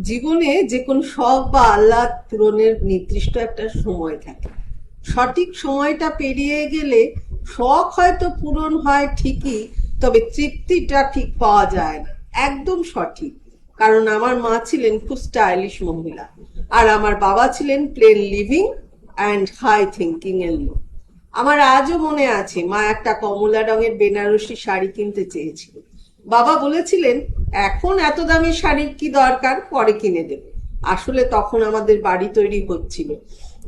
জীবনে যে কোনো শখ বা আহ্লাদ পূরণের নির্দিষ্ট একটা সময় থাকে। সঠিক সময়টা পেরিয়ে গেলে শখ হয়তো পূরণ হয় ঠিকই, তবে তৃপ্তিটা ঠিক পাওয়া যায় না। একদম সঠিক। কারণ আমার মা ছিলেন খুব স্টাইলিশ মহিলা, আর আমার বাবা ছিলেন plain living and high thinking এর লোক। আমার আজও মনে আছে, মা একটা কমলা রঙের বেনারসি শাড়ি কিনতে চেয়েছিল। বাবা বলেছিলেন, এখন এত দামি শাড়ির কি দরকার, পরে কিনে দেবে। আসলে তখন আমাদের বাড়ি তৈরি হচ্ছিল।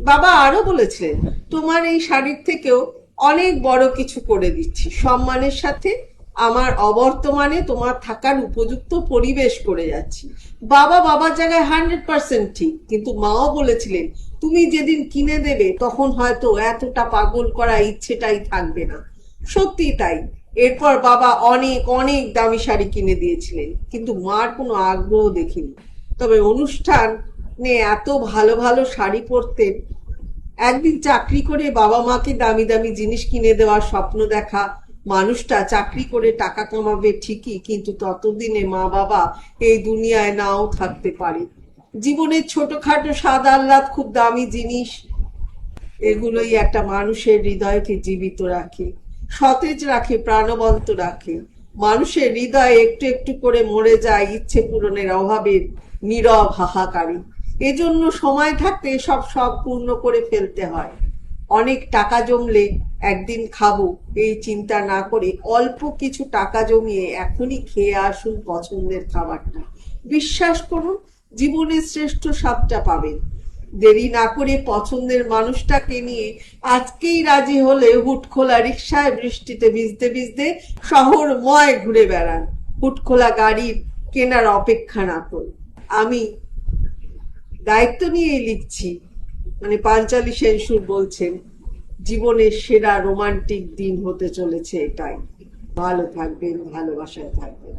বাবা আরো বলেছিলেন, তোমার এই শাড়ির থেকেও অনেক বড় কিছু করে দিচ্ছি, সম্মানের সাথে আমার অবর্তমানে তোমার থাকার উপযুক্ত পরিবেশ করে যাচ্ছি। বাবা বাবার জায়গায় 100% ঠিক, কিন্তু মাও বলেছিলেন, তুমি যেদিন কিনে দেবে তখন হয়তো এতটা পাগল করা ইচ্ছেটাই থাকবে না। সত্যি তাই। এরপর বাবা অনেক অনেক দামি শাড়ি কিনে দিয়েছিলেন, কিন্তু মার কোনো আগ্রহ দেখিনি। তবে অনুষ্ঠানে এত ভালো ভালো শাড়ি পরতেন। একদিন চাকরি করে বাবা মাকে দামি দামি জিনিস কিনে দেওয়ার স্বপ্ন দেখা মানুষটা চাকরি করে টাকা কামাবে ঠিকই, কিন্তু ততদিনে মা বাবা এই দুনিয়ায় নাও থাকতে পারে। জীবনের ছোটখাটো স্বাদ আহ্লাদ, খুব দামি জিনিস, এগুলোই একটা মানুষের হৃদয়কে জীবিত রাখে, সতেজ রাখে, প্রাণবন্ত রাখে। মানুষের হৃদয় একটু একটু করে মরে যায় ইচ্ছে পূরণের অভাবের নীরব হাহাকারে। এজন্য সময় থাকতে সব শখ পূর্ণ করে ফেলতে হয়। অনেক টাকা জমলে একদিন খাবো, এই চিন্তা না করে অল্প কিছু টাকা জমিয়ে এখনই খেয়ে আসুন পছন্দের খাবারটা। বিশ্বাস করুন, জীবনের শ্রেষ্ঠ স্বাদটা পাবেন। দেরি না করে পছন্দের মানুষটাকে নিয়ে আজকেই রাজি হলে হুটখোলা রিকশায় বৃষ্টিতে ভিজতে ভিজতে শহরময় ঘুরে বেড়ান। হুটখোলা গাড়ির কেনার অপেক্ষা না করুন। আমি দায়িত্ব নিয়েই লিখছি, মানে পাঞ্চালী সেনসুর বলছেন, জীবনের সেরা রোমান্টিক দিন হতে চলেছে এটাই। ভালো থাকবেন, ভালোবাসায় থাকবেন।